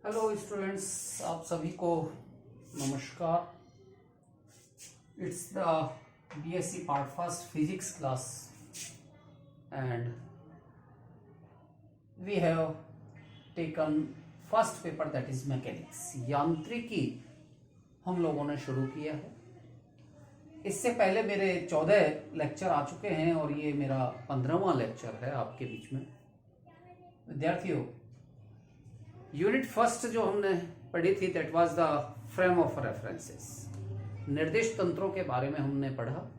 Hello students, आप सभी को नमस्कार। It's the BSc part first physics class and we have taken first paper that is mechanics, यांत्रिकी हम लोगों ने शुरू किया है। इससे पहले मेरे 14 लेक्चर आ चुके हैं और ये मेरा 15वां लेक्चर है आपके बीच में। विद्यार्थियों, यूनिट फर्स्ट जो हमने पढ़ी थी that was the frame of references. निर्देश तंत्रों के बारे में हमने पढ़ा।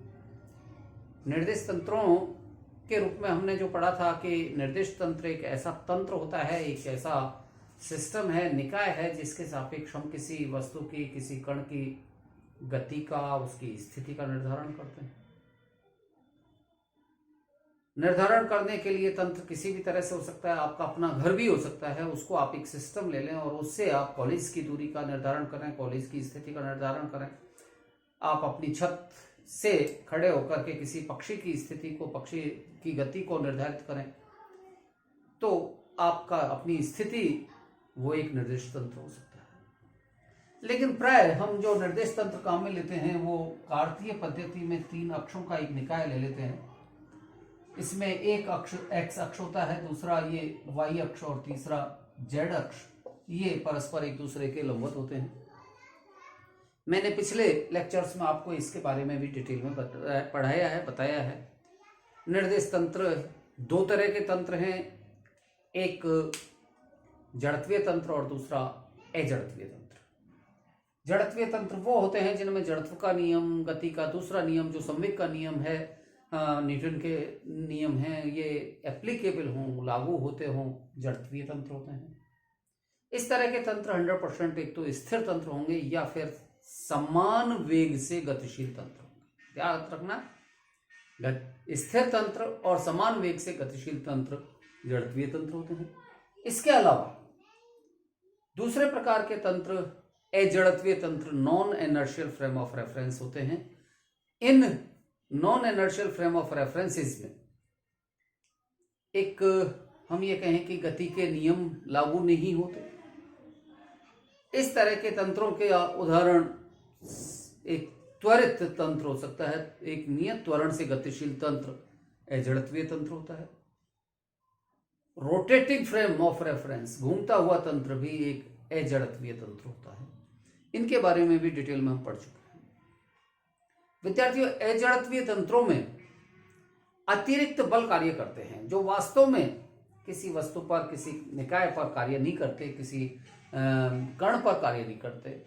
निर्देश तंत्रों के रूप में हमने जो पढ़ा था कि निर्देश तंत्र एक ऐसा तंत्र होता है, एक ऐसा सिस्टम है, निकाय है, जिसके सापेक्ष हम किसी वस्तु की, किसी कण की गति का, उसकी स्थिति का निर्धारण करते हैं। निर्धारण करने के लिए तंत्र किसी भी तरह से हो सकता है, आपका अपना घर भी हो सकता है। उसको आप एक सिस्टम ले लें और उससे आप कॉलेज की दूरी का निर्धारण करें, कॉलेज की स्थिति का निर्धारण करें। आप अपनी छत से खड़े होकर के किसी पक्षी की स्थिति को, पक्षी की गति को निर्धारित करें, तो आपका अपनी स्थिति वो एक निर्देश तंत्र हो सकता है। लेकिन प्राय हम जो निर्देश तंत्र काम में लेते हैं वो कार्तीय पद्धति में 3 अक्षों का एक निकाय ले लेते हैं। इसमें एक अक्ष एक्स अक्ष होता है, दूसरा ये वाई अक्ष और तीसरा जेड अक्ष। ये परस्पर एक दूसरे के लंबवत होते हैं। मैंने पिछले लेक्चर्स में आपको इसके बारे में भी डिटेल में पढ़ाया है, बताया है। निर्देश तंत्र 2 तरह के तंत्र हैं, एक जड़त्वीय तंत्र और दूसरा अजड़त्वीय तंत्र। जड़त्वीय तंत्र वो होते हैं जिनमें जड़त्व का नियम, गति का दूसरा नियम जो संवेग का नियम है, न्यूटन के नियम हैं, ये एप्लीकेबल हों, लागू होते हों, जड़त्वीय तंत्र होते हैं। इस तरह के तंत्र 100% एक तो स्थिर तंत्र होंगे या फिर समान वेग से गतिशील तंत्र होंगे। याद रखना, स्थिर तंत्र और समान वेग से गतिशील तंत्र जड़त्वीय तंत्र होते हैं। इसके अलावा दूसरे प्रकार के तंत्र अजड़त्वीय तंत्र, non inertial frame of reference होते हैं। In non inertial frame of references में एक हम ये कहें कि गति के नियम लागू नहीं होते। इस तरह के तंत्रों के उदाहरण एक त्वरित तंत्र हो सकता है, एक नियत त्वरण से गतिशील तंत्र अजड़त्वीय तंत्र होता है। रोटेटिंग फ्रेम ऑफ रेफरेंस, घूमता हुआ तंत्र भी एक अजड़त्वीय तंत्र होता है। इनके बारे में भी डिटेल में हम पढ़ चुके हैं। विद्यार्थियों, अजड़त्वीय तंत्रों में अतिरिक्त बल कार्य करते हैं जो वास्तव में किसी वस्तु पर, किसी निकाय पर कार्य नहीं करते, किसी कण पर कार्य नहीं करते।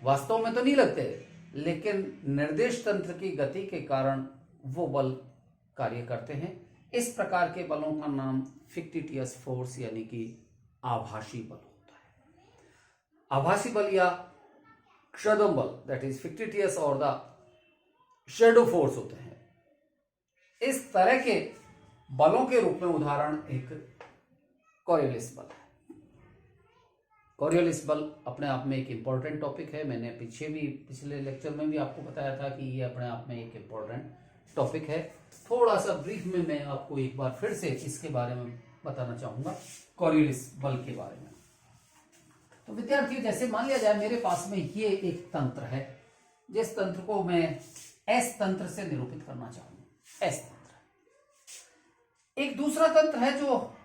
वास्तव में तो नहीं लगते, लेकिन निर्देश तंत्र की गति के कारण वो बल कार्य करते हैं। इस प्रकार के बलों का नाम फिक्टिटियस फोर्स यानी कि आभासी बल होता है। आभासी बल या क्षदम बल, दैट इज फिक्टिटियस और द शेडो फोर्स होते हैं। इस तरह के बलों के रूप में उदाहरण एक कॉरियोलिस बल है। कॉरियोलिस बल अपने आप में एक इंपॉर्टेंट टॉपिक है। मैंने पिछले लेक्चर में भी आपको बताया था कि ये अपने आप में एक इंपॉर्टेंट टॉपिक है। थोड़ा सा ब्रीफ में मैं आपको एक बार फिर से इसके बारे में बताना चाहूंगा, कॉरियोलिस बल के बारे में। तो विद्यार्थियों, जैसे मान लिया जाए मेरे पास में ये एक तंत्र है, जिस तंत्र को मैं एस तंत्र से निरूपित करना चाहूंगा। एस तंत्र। एक दूसरा तंत्र है जो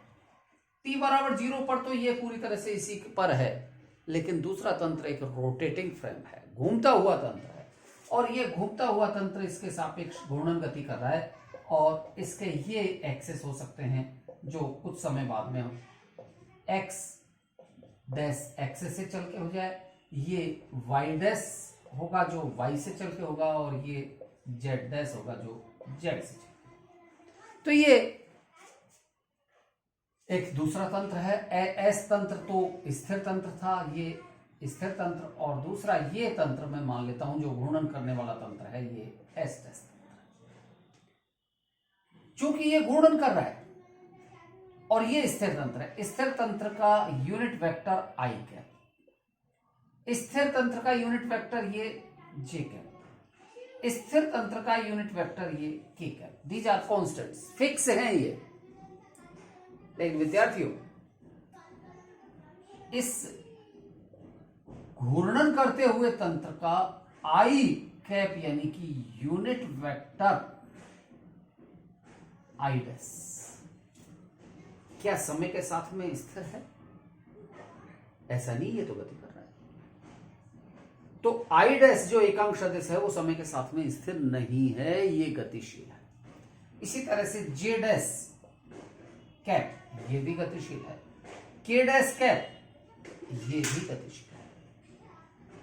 t बराबर 0 पर, तो ये पूरी तरह से इसी पर है, लेकिन दूसरा तंत्र एक रोटेटिंग फ्रेम है, घूमता हुआ तंत्र है। और ये घूमता हुआ तंत्र इसके सापेक्ष घूर्णन गति कर रहा है और इसके ये एक्सेस हो सकते हैं जो कुछ समय बाद में हम एक्स डैश एक्सेस से चल के हो जाए, ये वाई डैश होगा जो वाई से चल के होगा, और ये जेड डैश होगा जो जेड से चल। तो ये एक दूसरा तंत्र है। एस तंत्र तो स्थिर तंत्र था, ये स्थिर तंत्र, और दूसरा ये तंत्र मैं मान लेता हूं जो घूर्णन करने वाला तंत्र है, ये एस डैश तंत्र। चूंकि ये घूर्णन कर रहा है और ये स्थिर तंत्र है, स्थिर तंत्र का यूनिट वेक्टर आई कैप, स्थिर तंत्र का यूनिट वेक्टर ये जे कैप, स्थिर तंत्र का यूनिट वेक्टर ये के cap. These are constants, fix हैं ये। लेकिन विद्यार्थियों, इस घूर्णन करते हुए तंत्र का आई कैप यानी कि यूनिट वेक्टर आई डैश क्या समय के साथ में स्थिर है? ऐसा नहीं, ये तो गति कर रहा है। तो आई डैश जो एकांक सदिश है वो समय के साथ में स्थिर नहीं है, ये गतिशील है। इसी तरह से जे डैश कैप ये भी गतिशील है, के डैश कैप ये भी गतिशील है।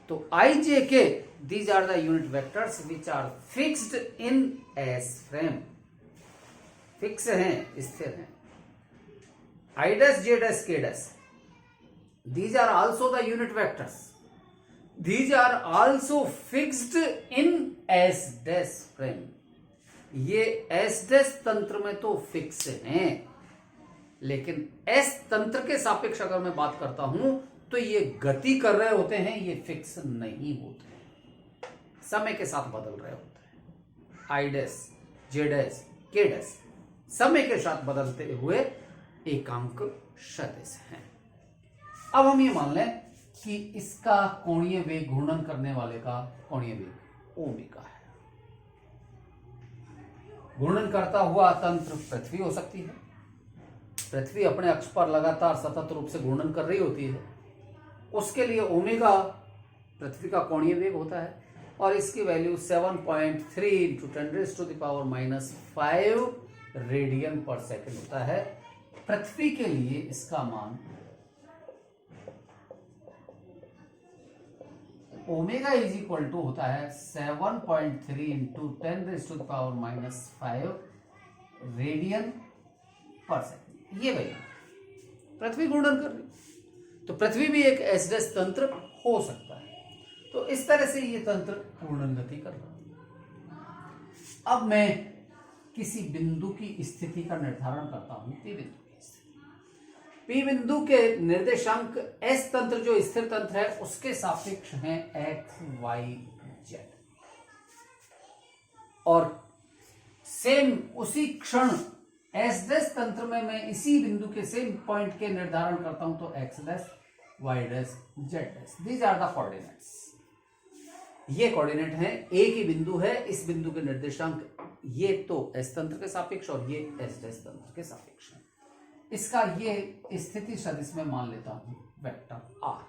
तो I J K these are the unit vectors which are fixed in S frame, fix हैं, स्थिर हैं। I dash J dash K dash these are also the unit vectors, these are also fixed in S dash frame। ये S dash तंत्र में तो fix हैं, लेकिन S तंत्र के सापेक्ष अगर मैं बात करता हूं तो ये गति कर रहे होते हैं, ये फिक्स नहीं होते, समय के साथ बदल रहे होते हैं। I dash J dash K dash समय के साथ बदलते हुए एकांक सदिश हैं। अब हम ये मान लें कि इसका कोणीय वेग, घूर्णन करने वाले का कोणीय वेग ओमेगा है। घूर्णन करता हुआ तंत्र पृथ्वी हो सकती है, पृथ्वी अपने अक्ष पर लगातार सतत रूप से घूर्णन कर रही होती है, उसके लिए ओमेगा पृथ्वी का कोणीय वेग होता है और इसकी वैल्यू 7.3 इंटू 10⁻⁵ रेडियन पर सेकेंड होता है। पृथ्वी के लिए इसका मान ओमेगा इज इक्वल टू होता है 7.3 इंटू 10⁻⁵ रेडियन पर सेकेंड। ये वैल्यू पृथ्वी घूर्णन कर रही, तो पृथ्वी भी एक एस डैश तंत्र हो सकता है। तो इस तरह से ये तंत्र घूर्णन गति कर रहा है। अब मैं किसी बिंदु की स्थिति का निर्धारण करता हूं, पी बिंदु की स्थिति। पी बिंदु के निर्देशांक एस तंत्र जो स्थिर तंत्र है उसके सापेक्ष हैं एक्स वाई जेड, और सेम उसी क्षण एस डैश तंत्र में मैं इसी बिंदु के सेम पॉइंट के निर्धारण करता हूं, तो X dash Y dash Z dash, these are the coordinates. ये कोऑर्डिनेट है, एक ही बिंदु है, इस बिंदु के निर्देशांक ये तो एस तंत्र के सापेक्ष और ये एस डैश तंत्र के सापेक्ष है। इसका ये स्थिति सदिश में मान लेता हूं वेक्टर आर।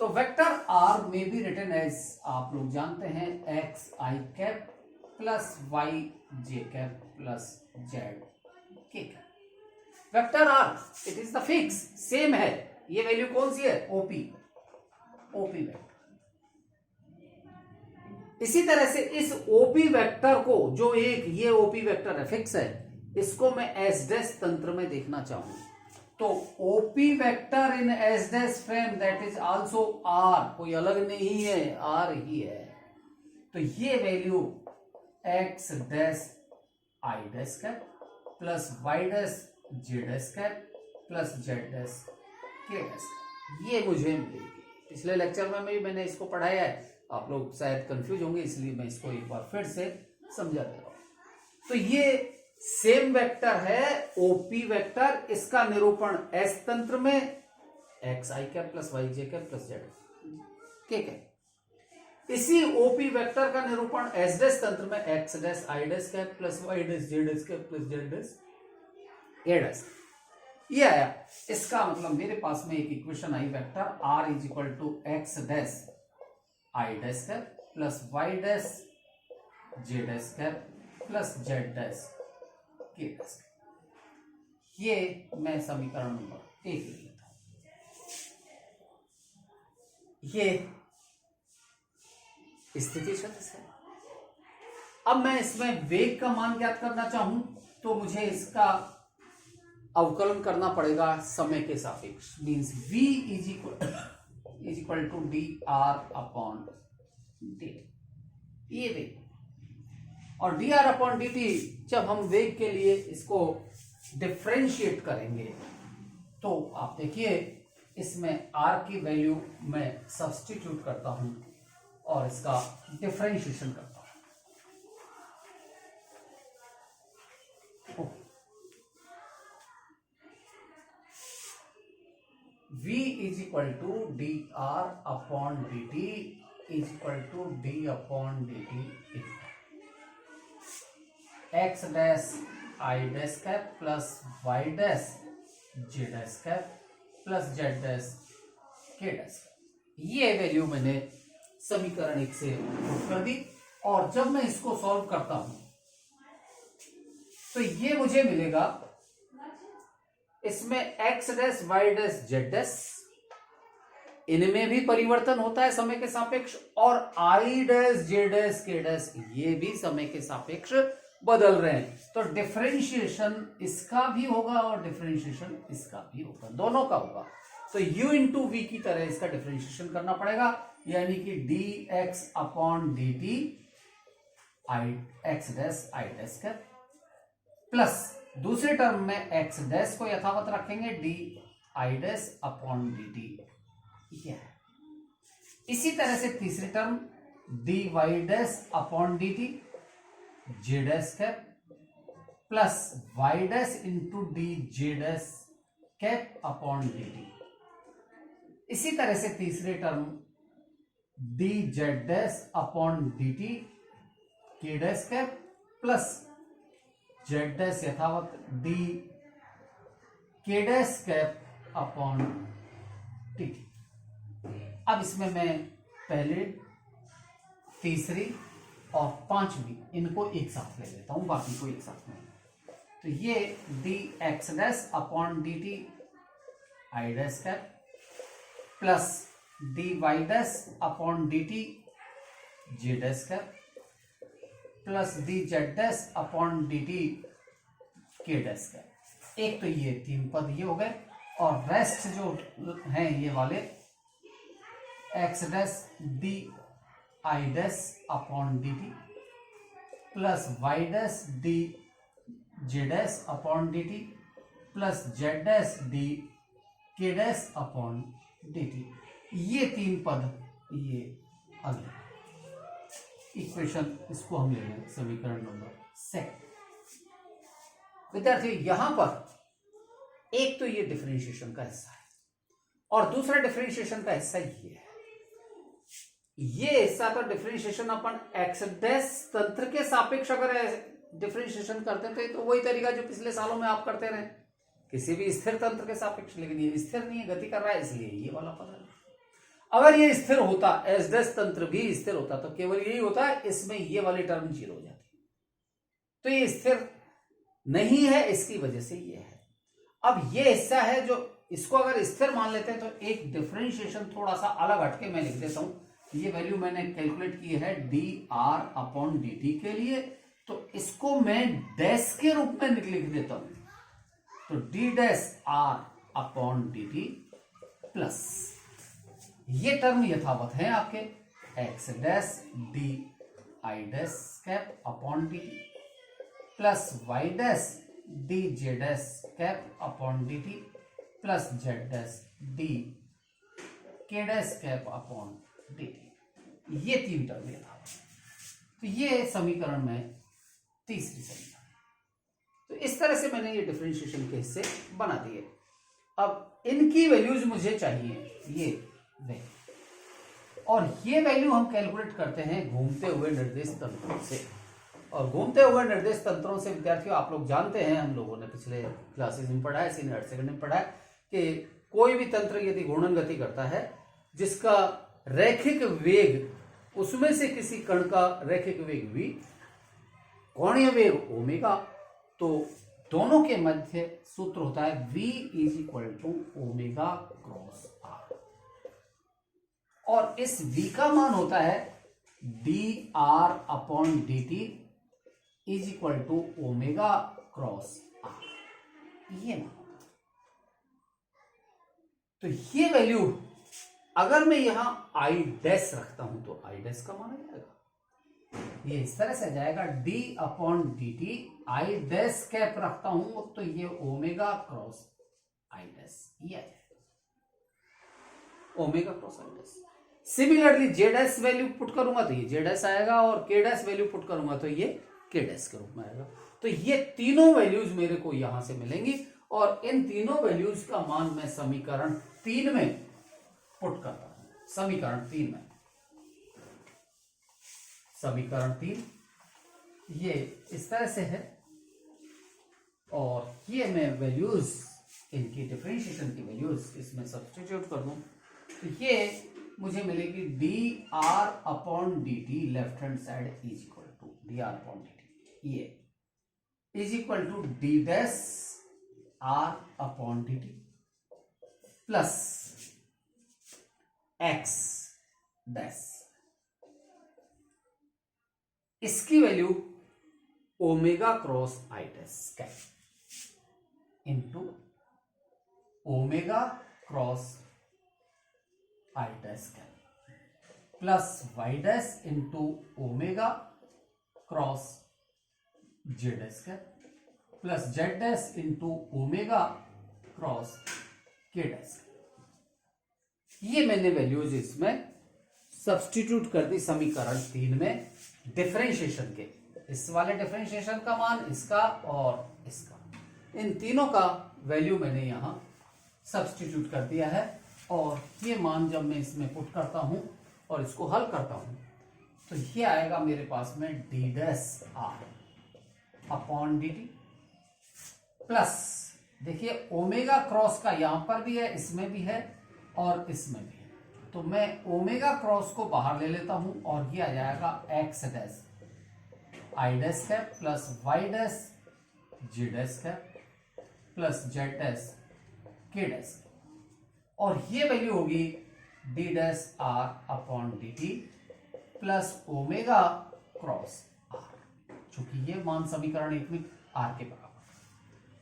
तो वेक्टर आर में भी रिटन एज, आप लोग जानते हैं, X I cap plus Y J cap plus Z K cap. Vector R it is the fix, same है। ये वैल्यू कौन सी है? OP, OP vector. इसी तरह से इस ओपी वेक्टर को, जो एक ये ओपी वेक्टर है फिक्स है, इसको मैं एस डैश तंत्र में देखना चाहूं तो OP vector in S dash frame that is also R, कोई अलग नहीं है, आर ही है। तो ये value X dash I dash cap plus Y dash J dash cap plus Z dash K dash, ये मुझे मिलेगी। पिछले लेक्चर में मैंने इसको पढ़ाया है, आप लोग शायद कंफ्यूज होंगे, इसलिए मैं इसको एक बार फिर से समझा दे रहा हूं। तो ये सेम वेक्टर है ओपी वेक्टर, इसका निरूपण एस तंत्र में X I cap plus Y J cap plus Z K cap. इसी ओपी वेक्टर का निरूपण एस डैश तंत्र में X dash I dash cap plus Y dash J dash cap plus Z dash A dash, ये आया। इसका मतलब मेरे पास में एक equation I vector R is equal to X dash I dash cap plus Y dash J dash cap plus Z dash K dash. ये मैं समीकरण नंबर 1 लिख लेता हूं। ये स्थिति सदिश है। अब मैं इसमें वेग का मान ज्ञात करना चाहूं तो मुझे इसका अवकलन करना पड़ेगा समय के सापेक्ष, means v is equal to D R upon D, ये वेग। और D R upon D T जब हम वेग के लिए इसको डिफ्रेंशिएट करेंगे तो आप देखिए इसमें आर की वैल्यू मैं सब्स्टिट्यूट करता हूं और इसका डिफ्रेंशिएशन करता हूं। v is equal to D R upon D T is equal to D upon D T X dash I dash cap plus Y dash J dash cap plus Z dash K dash cap. ये value मैंने समीकरण 1 से put कर दी और जब मैं इसको solve करता हूं तो ये मुझे मिलेगा, इसमें X dash Y dash Z dash, इनमें भी परिवर्तन होता है समय के सापेक्ष, और I dash J dash K dash ये भी समय के सापेक्ष बदल रहे हैं। तो डिफरेंशिएशन इसका भी होगा और डिफरेंशिएशन इसका भी होगा, दोनों का होगा। तो u इंटू वी की तरह इसका डिफरेंशिएशन करना पड़ेगा, यानी कि D X upon D T I X dash I dash का प्लस दूसरे टर्म में एक्स डैश को यथावत रखेंगे, D I dash upon D T ये है। इसी तरह से तीसरी term D Y dash upon D T J dash cap plus Y dash into D J dash cap upon D T. इसी तरह से तीसरे term D Z dash upon D T K dash cap plus Z dash यथावत D K dash cap upon T T. अब इसमें मैं पहले तीसरी और पांचवी इनको एक साथ ले लेता हूं, बाकी को एक साथ में। तो ये D X dash upon D T I dash cap plus D Y dash upon D T J dash cap plus D Z dash upon D T K dash cap. एक तो ये तीन पद ये हो गए, और रेस्ट जो हैं ये वाले X dash D I dash upon D T plus Y dash D J dash upon D T plus Z dash D K dash upon D T. ये तीन पद ये अगले इक्वेशन, इसको हम ले लें समीकरण नंबर 2। विद्यार्थी यहां पर एक तो ये डिफरेंशिएशन का हिस्सा है और दूसरा डिफरेंशिएशन का हिस्सा ये है। ये हिस्सा तो डिफरेंशिएशन अपन एक्स डैश तंत्र के सापेक्ष अगर डिफरेंशिएशन करते थे तो वही तरीका जो पिछले सालों में आप करते रहे, किसी भी स्थिर तंत्र के सापेक्ष। लेकिन ये स्थिर नहीं है, गति कर रहा है, इसलिए ये वाला पद है। अगर ये स्थिर होता, एस डैश तंत्र भी स्थिर होता, तो केवल यही होता है, इसमें ये वाली टर्म 0 हो जाती। तो ये स्थिर नहीं है, इसकी वजह से ये है। अब ये हिस्सा है जो इसको अगर स्थिर मान लेते हैं तो एक डिफरेंशिएशन थोड़ा सा अलग हटके मैं लिख देता हूं। ये वैल्यू मैंने कैलकुलेट की है D R upon D T के लिए, तो इसको मैं डैश के रूप में लिख देता हूं। तो D dash R upon D T plus ये टर्म यथावत है आपके X dash D I dash cap upon D T plus Y dash D J dash cap upon D T plus Z dash D K dash cap upon D T. ये तीन term यथावत। तो ये समीकरण में तीसरी समीकरण। तो इस तरह से मैंने ये डिफरेंशिएशन के हिस्से बना दिए। अब इनकी वैल्यूज मुझे चाहिए, ये वे, और ये वैल्यू हम कैलकुलेट करते हैं घूमते हुए निर्देश तंत्रों से। और घूमते हुए निर्देश तंत्रों से विद्यार्थियों आप लोग जानते हैं, हम लोगों ने पिछले क्लासेस में पढ़ा है, सीनियर सेकेंड में पढ़ा है कि कोई भी तंत्र यदि घूर्णन गति करता है जिसका रैखिक वेग, उसमें से किसी कण का रैखिक वेग v, कोणीय वेग ओमेगा, तो दोनों के मध्य सूत्र होता है v is equal to omega cross r, और इस v का मान होता है D R upon D T is equal to omega cross r। ये मान, तो ये वैल्यू अगर मैं यहां आई डैश रखता हूं तो आई डैश का मान आ जाएगा, ये इस तरह से आ जाएगा D upon D T. I dash cap रखता हूं तो ये ओमेगा क्रॉस आई डैश, ये आ जाएगा omega cross I dash. Similarly J dash value put करूंगा तो ये जे डैश आएगा, और के डैश वैल्यू पुट करूंगा तो ये के डैश के रूप में आएगा। तो ये तीनों वैल्यूज मेरे को यहां से मिलेंगी, और इन तीनों वैल्यूज का मान मैं समीकरण 3 में पुट करता हूं। समीकरण 3 में, समीकरण 3 ये इस तरह से है और ये मैं वैल्यूज, इनकी डिफरेंशिएशन की वैल्यूज इसमें सब्स्टिट्यूट कर दूं तो ये मुझे मिलेगी dr/dt left hand side is equal to dr/dt, ये is equal to d dash r/dt plus x dash, इसकी value omega cross I dash cap into omega cross I dash cap plus y dash into omega cross j dash cap plus z dash into omega cross k dash. ये मैंने values इसमें substitute कर दी समीकरण 3 में differentiation के। इस वाले differentiation का मान, इसका और इसका, इन तीनों का वैल्यू मैंने यहां सब्स्टिट्यूट कर दिया है और ये मान जब मैं इसमें पुट करता हूं और इसको हल करता हूं तो ये आएगा मेरे पास में d डैश r/dt प्लस, देखिए ओमेगा क्रॉस का यहां पर भी है, इसमें भी है और इसमें भी है, तो मैं ओमेगा क्रॉस को बाहर ले लेता हूं और ये आ जाएगा x dash I dash cap plus y dash G dash cap plus z dash k dash, और ये वैल्यू होगी d dash r/dt plus omega cross r, चूंकि ये मान समीकरण 1 में r के बराबर,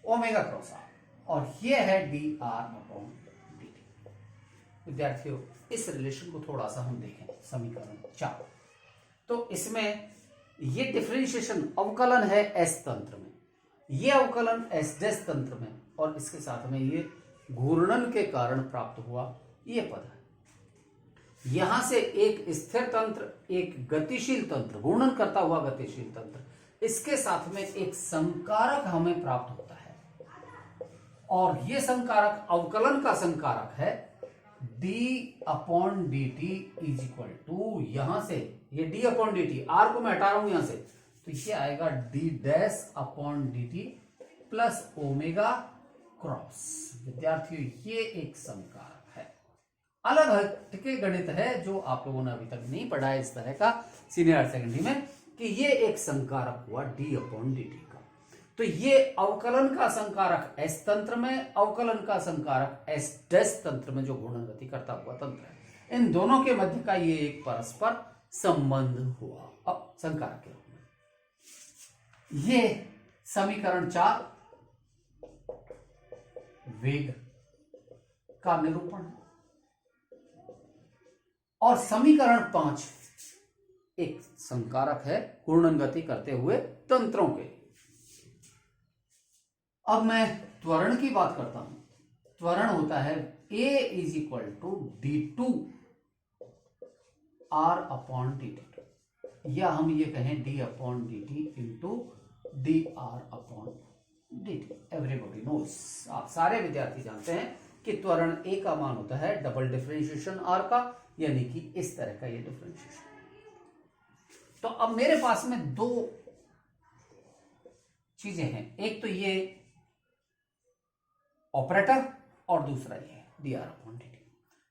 ओमेगा क्रॉस r, और ये है dr/dt। विद्यार्थियों, इस रिलेशन को थोड़ा सा हम देखें। समीकरण 4, तो इसमें ये डिफरेंशिएशन अवकलन है एस तंत्र में, ये अवकलन एस डैश तंत्र में, और इसके साथ में ये घूर्णन के कारण प्राप्त हुआ ये पद है। यहां से एक स्थिर तंत्र, एक गतिशील तंत्र, घूर्णन करता हुआ गतिशील तंत्र, इसके साथ में एक संकारक हमें प्राप्त होता है और ये संकारक अवकलन का संकारक है d/dt इज इक्वल टू, यहां से ये d/dt, r को मैं हटा रहा हूं यहां से, तो ये आएगा d dash upon dt plus omega cross. विद्यार्थियों, ये एक संकारक है, अलग हट के गणित है जो आप लोगों ने अभी तक नहीं पढ़ा है इस तरह का सीनियर हायर सेकेंडरी में, कि ये एक संकारक हुआ d/dt का। तो ये अवकलन का संकारक एस तंत्र में, अवकलन का संकारक एस डैश तंत्र में जो घूर्णन गति करता हुआ तंत्र है, इन दोनों के मध्य का ये एक परस्पर संबंध हुआ अब संकारक के रूप में। ये समीकरण 4 वेग का निरूपण है और समीकरण 5 एक संकारक है घूर्णन गति करते हुए तंत्रों के। अब मैं त्वरण की बात करता हूं। त्वरण होता है a is equal to d2 r/dt, या हम ये कहें d/dt into dr/dt। Everybody knows, आप सारे विद्यार्थी जानते हैं कि त्वरण a का मान होता है डबल डिफरेंशिएशन r का, यानी कि इस तरह का ये डिफरेंशिएशन। तो अब मेरे पास में दो चीजें हैं, एक तो ये ऑपरेटर और दूसरा ये dr/dt।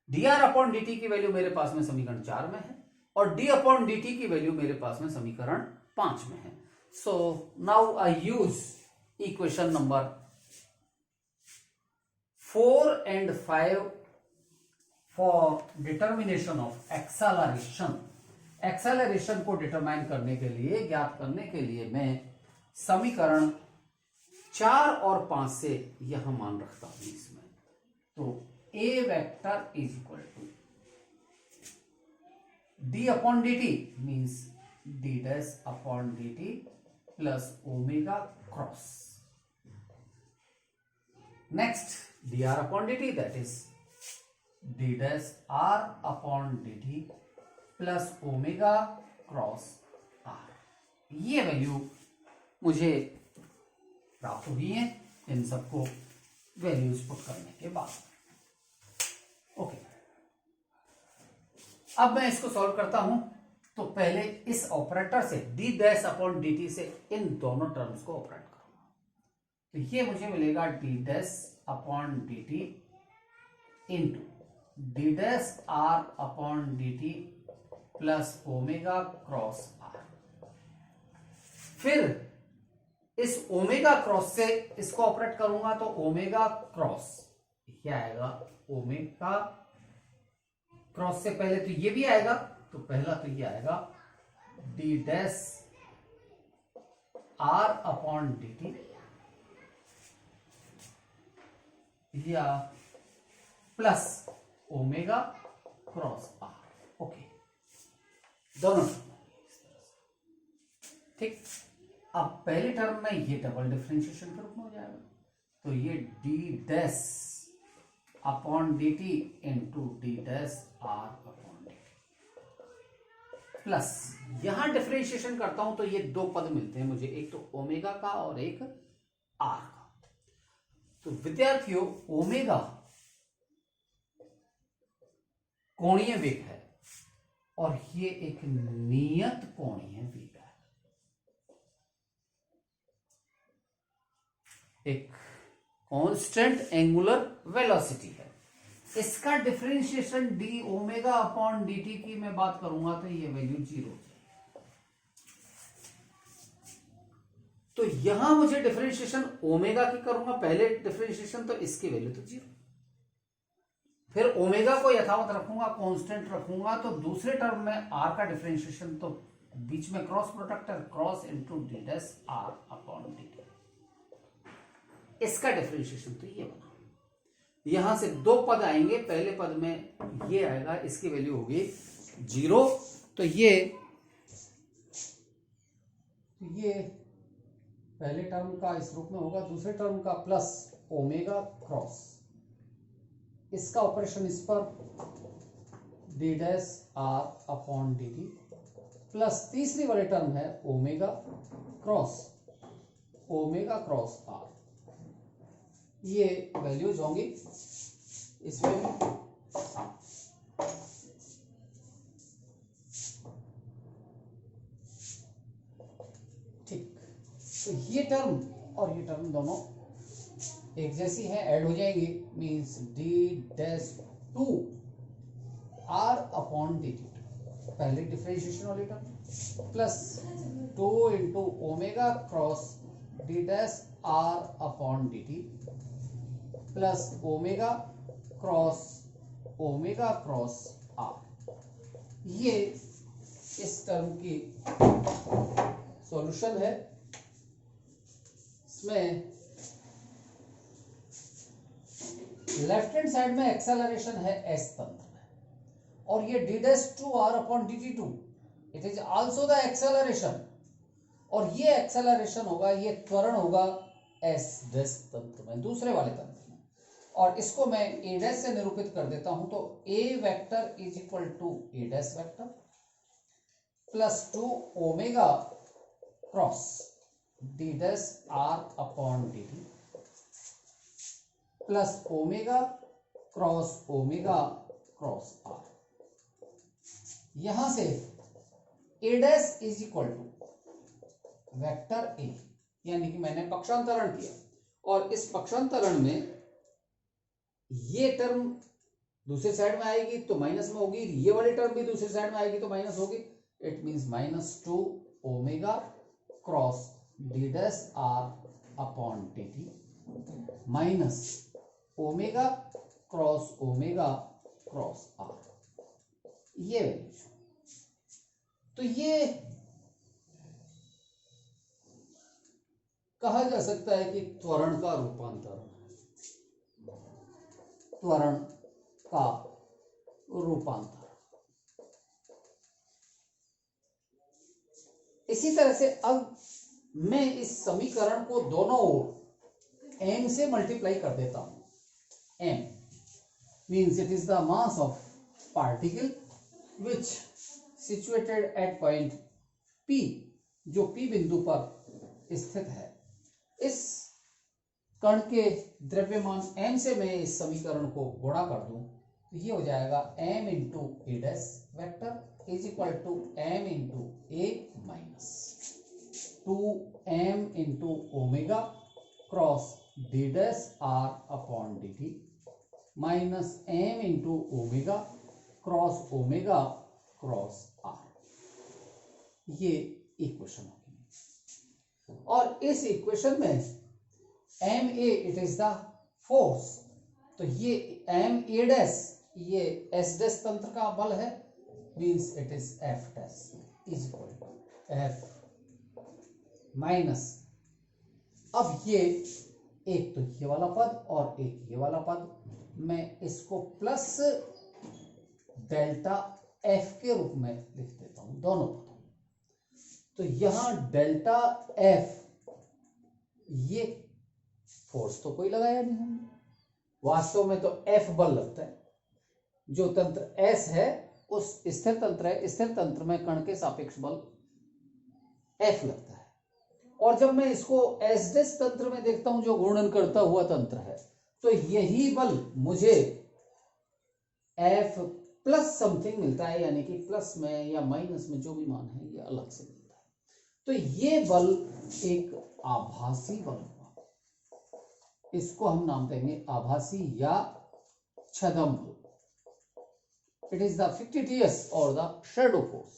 dr/dt की वैल्यू मेरे पास में समीकरण 4 में है और d/dt की वैल्यू मेरे पास में समीकरण 5 में है। So now I use equation number 4 and 5 for determination of acceleration. Acceleration को डिटरमाइन करने के लिए, ज्ञात करने के लिए मैं समीकरण 4 और 5 से यह मान रखता हूं इसमें। तो a vector is equal to d/dt means d dash upon dt plus omega cross. Next dr/dt, that is d dash r/dt plus omega cross r। ये वैल्यू मुझे प्राप्त हुई है, इन सबको वैल्यूज पुट करने के बाद। ओके, अब मैं इसको सॉल्व करता हूं। तो पहले इस ऑपरेटर से D dash upon D T से इन दोनों टर्म्स को ऑपरेट करूंगा। तो ये मुझे मिलेगा D dash upon D T into D dash R upon D T plus omega cross R. फिर इस ओमेगा क्रॉस से इसको ऑपरेट करूंगा तो ओमेगा क्रॉस क्या आएगा, ओमेगा क्रॉस से पहले तो ये भी आएगा, तो पहला तो ये आएगा D dash R upon D T या plus omega cross R. Okay, दोनों ठीक। अब पहले टर्म में ये डबल डिफरेंशिएशन के रूप में हो जाएगा, तो ये D dash upon D T into D dash R upon D T plus यहां डिफरेंशिएशन करता हूं तो ये दो पद मिलते हैं मुझे, एक तो ओमेगा का और एक आर का। तो विद्यार्थियों, ओमेगा कोणीय वेग है और ये एक नियत कोणीय वेग है, एक कांस्टेंट एंगुलर वेलोसिटी है। इसका differentiation D omega upon D T की मैं बात करूंगा तो ये वैल्यू 0 हो जाएगी। तो यहां मुझे डिफरेंशिएशन ओमेगा की करूंगा पहले डिफरेंशिएशन, तो इसकी वैल्यू तो 0। फिर ओमेगा को यथावत रखूंगा, कांस्टेंट रखूंगा, तो दूसरे टर्म में आर का डिफरेंशिएशन तो बीच में क्रॉस प्रोडक्ट है, cross into D dash R upon D T. इसका डिफरेंशिएशन तो ये बना। यहां से दो पद आएंगे, पहले पद में ये आएगा, इसकी वैल्यू होगी 0। तो ये पहले टर्म का इस रूप में होगा, दूसरे टर्म का प्लस ओमेगा क्रॉस, इसका ऑपरेशन इस पर D dash R upon D T plus तीसरी वाली टर्म है ओमेगा क्रॉस आर। ये वैल्यूज होंगी इसमें भी। ठीक, तो ये टर्म और ये टर्म दोनों एक जैसी है, ऐड हो जाएंगी, means D dash 2 R upon D T, पहले डिफरेंशिएशन वाली term, plus 2 into omega cross D dash R upon D T plus omega cross R. ये इस टर्म की सॉल्यूशन है। इसमें लेफ्ट हैंड साइड में एक्सेलरेशन है एस तंत्र में, और ये D dash 2 R upon D T 2, it is also the acceleration, और ये एक्सेलरेशन होगा, ये त्वरण होगा एस डैश तंत्र में, दूसरे वाले तंत्र में। और इसको मैं ए डैश से निरूपित कर देता हूं, तो A vector is equal to A dash vector plus 2 omega cross D dash R upon D T plus omega cross R. यहां से A dash is equal to vector A, यानी कि मैंने पक्षांतरण किया, और इस पक्षांतरण में ये टर्म दूसरे साइड में आएगी तो माइनस में होगी, ये वाली टर्म भी दूसरी साइड में आएगी तो माइनस होगी। It means -2 omega cross D dash R upon D T minus omega cross R, ये वैल्यू। तो ये कहा जा सकता है कि त्वरण का रूपांतरण, त्वरण का रूपांतरण। इसी तरह से अब मैं इस समीकरण को दोनों ओर m से मल्टीप्लाई कर देता हूं। m means it is the mass of particle which situated at point P, जो P बिंदु पर स्थित है। इस कण के द्रव्यमान m से मैं इस समीकरण को गुणा कर दूं तो ये हो जाएगा m into A dash vector is equal to m into A minus 2m into omega cross D dash R upon D T minus m into omega cross omega cross R. ये इक्वेशन होगी और इस equation में M A it is the force, तो ये M A dash ये S dash तंत्र का बल है, means it is F dash is equal to F minus, अब ये एक तो ये वाला पद और एक ये वाला पद, मैं इसको प्लस डेल्टा एफ के रूप में लिख देता हूं दोनों पदों। तो यहां डेल्टा एफ ये फोर्स तो कोई लगाया नहीं हमने, वास्तव में तो एफ बल लगता है, जो तंत्र एस है उस स्थिर तंत्र है, स्थिर तंत्र में कण के सापेक्ष बल एफ लगता है। और जब मैं इसको एस डैश तंत्र में देखता हूं जो घूर्णन करता हुआ तंत्र है, तो यही बल मुझे एफ प्लस समथिंग मिलता है, यानी कि प्लस में या माइनस में जो भी मान है ये अलग से मिलता है। तो ये बल एक आभासी बल हुआ, इसको हम नाम देंगे आभासी या छद्म बल। इट इज द फिक्टिटियस और द शैडो फोर्स,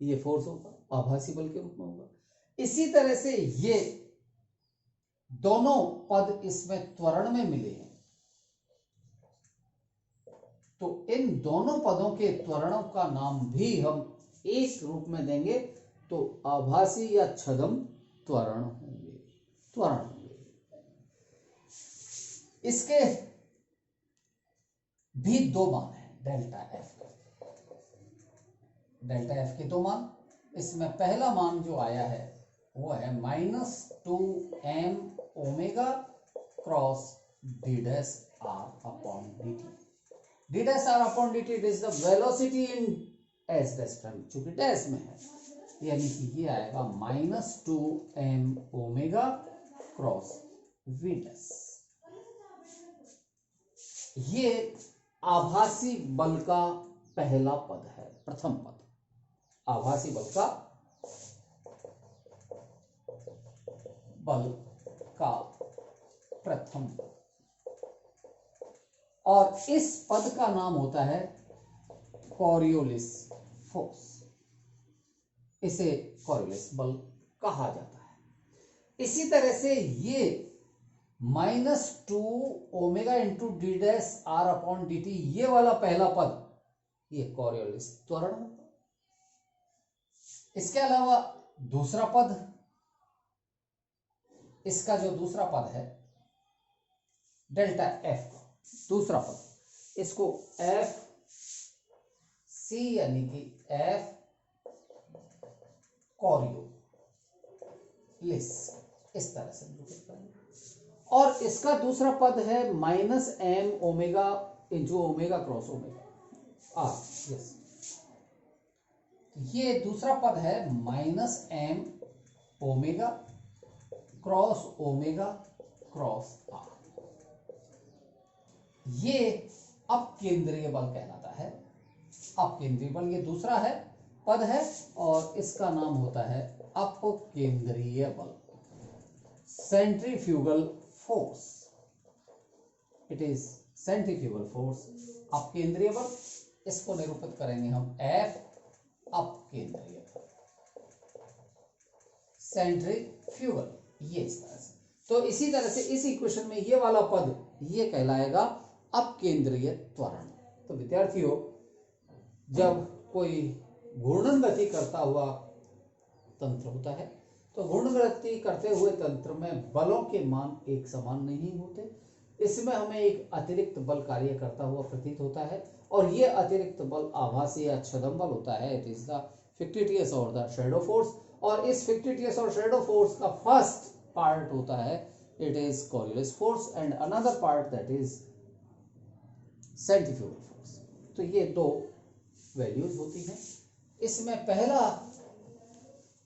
ये फोर्स होगा आभासी बल के रूप में होगा। इसी तरह से ये दोनों पद इसमें त्वरण में मिले हैं, तो इन दोनों पदों के त्वरणों का नाम भी हम एक रूप में देंगे, तो आभासी या छद्म त्वरण होंगे, त्वरण होंगे। इसके भी दो मान हैं डेल्टा एफ के दो मान। इसमें पहला मान जो आया है वो है -2m omega cross D dash R upon D T. D dash R upon D T it is the velocity in S dash term, चूंकि डैश में है, यानी कि ये आएगा -2m omega cross we dash. ये आभासी बल का पहला पद है, प्रथम पद आभासी बल का प्रथम पद, और इस पद का नाम होता है कॉरियोलिस फोर्स, इसे कॉरियोलिस बल कहा जाता है। इसी तरह से ये -2 omega into D dash R upon D T, ये वाला पहला पद ये कॉरियोलिस त्वरण होगा। इसके अलावा दूसरा पद, इसका जो दूसरा पद है डेल्टा एफ, दूसरा पद, इसको एफ सी यानी कि एफ कॉरियोलिस इस तरह से निरूपित करेंगे। और इसका दूसरा पद है -m omega into omega cross omega R, yes, ये दूसरा पद है -m omega cross omega cross R. ये अपकेंद्रीय बल कहलाता है। अपकेंद्रीय बल ये दूसरा है पद है, और इसका नाम होता है अपकेंद्रीय बल, centrifugal force. It is centrifugal force, अपकेंद्रीय बल। इसको निरूपित करेंगे हम एफ अपकेंद्रीय बल, सेंट्रीफ्यूगल, ये इस तरह से। तो इसी तरह से इस इक्वेशन में ये वाला पद ये कहलाएगा अपकेंद्रीय त्वरण। तो विद्यार्थियों, जब कोई घूर्णन गति करता हुआ तंत्र होता है, तो घूर्णन गति करते हुए तंत्र में बलों के मान एक समान नहीं होते। इसमें हमें एक अतिरिक्त बल कार्य करता हुआ प्रतीत होता है, और ये अतिरिक्त बल आभासी या छद्म बल होता है। इट इज द फिक्टिटियस और द शैडो फोर्स, और इस फिक्टिटियस और शैडो फोर्स का फर्स्ट पार्ट होता है it is Coriolis force, and another part that is centrifugal force. तो ये दो वैल्यूज होती हैं। इसमें पहला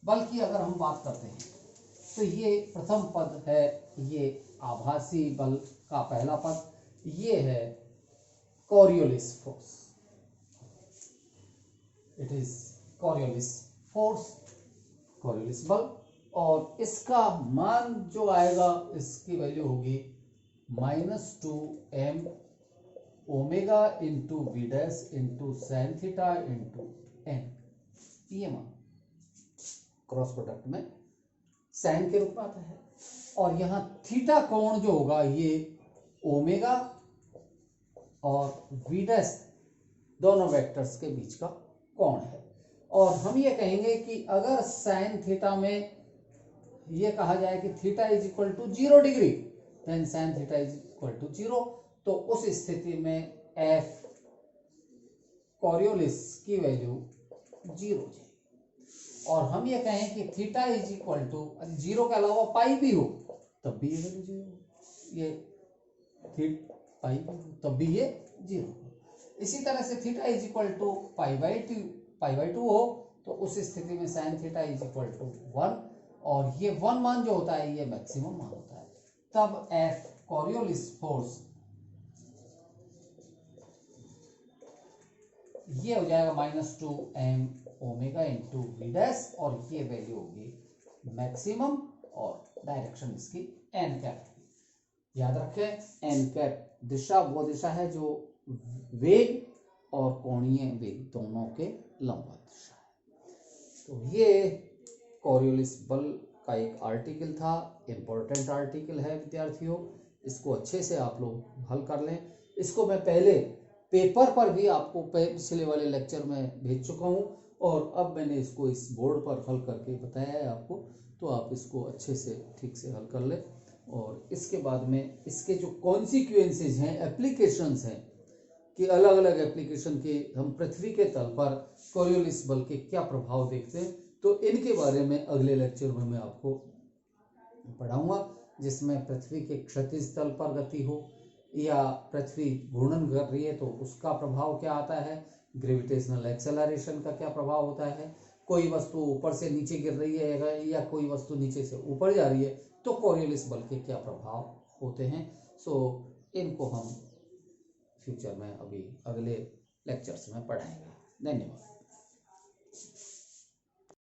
बल की अगर हम बात करते हैं, तो ये प्रथम पद है, ये आभासी बल का पहला पद ये है Coriolis force. It is Coriolis force, Coriolis बल। और इसका मान जो आएगा इसकी वैल्यू होगी -2m omega into V dash into sine theta into N. ये मान क्रॉस प्रोडक्ट में साइन के रूप में आता है। और यहां थीटा कोण जो होगा ये ओमेगा और वी डैश दोनों वेक्टर्स के बीच का कोण है। और हम ये कहेंगे कि अगर साइन थीटा में ये कहा जाए कि theta is equal to 0 degree, then sine theta is equal to 0, तो उस स्थिति में एफ कॉरियोलिस की वैल्यू 0 हो जाएगी। और हम ये कहें कि थीटा इज इक्वल टू 0 के अलावा पाई भी हो तब भी ये वैल्यू 0, ये पाई भी हो तब भी ये 0। इसी तरह से थीटा इज इक्वल टू पाई/2 हो तो उस स्थिति में sine theta is equal to 1, और ये 1 मान जो होता है ये मैक्सिमम मान होता है। तब एफ कॉरियोलिस फोर्स ये हो जाएगा -2m omega into V dash, और ये वैल्यू होगी मैक्सिमम, और डायरेक्शन इसकी एन कैप। याद रखें एन कैप दिशा वो दिशा है जो वेग और कोणीय वेग दोनों के लंबवत दिशा है। तो ये कॉरियोलिस बल का एक आर्टिकल था, इंपॉर्टेंट आर्टिकल है विद्यार्थियों, इसको अच्छे से आप लोग हल कर लें। इसको मैं पहले पेपर पर भी आपको पिछले वाले लेक्चर में भेज चुका हूँ, और अब मैंने इसको इस बोर्ड पर हल करके बताया है आपको, तो आप इसको अच्छे से ठीक से हल कर लें। और इसके बाद में इसके जो कॉन्सिक्वेंसेज हैं, एप्लीकेशंस हैं, कि अलग अलग एप्लीकेशन के हम पृथ्वी के तल पर कॉरियोलिस बल के क्या प्रभाव देखते हैं, तो इनके बारे में अगले लेक्चर में मैं आपको पढ़ाऊंगा, जिसमें पृथ्वी के क्षैतिज तल पर गति हो या पृथ्वी घूर्णन कर रही है तो उसका प्रभाव क्या आता है, ग्रेविटेशनल एक्सेलरेशन का क्या प्रभाव होता है, कोई वस्तु ऊपर से नीचे गिर रही है या कोई वस्तु नीचे से ऊपर जा रही है तो कॉरियोलिस बल के क्या प्रभाव होते हैं। सो इनको हम फ्यूचर में अभी अगले लेक्चर्स में पढ़ाएंगे। धन्यवाद।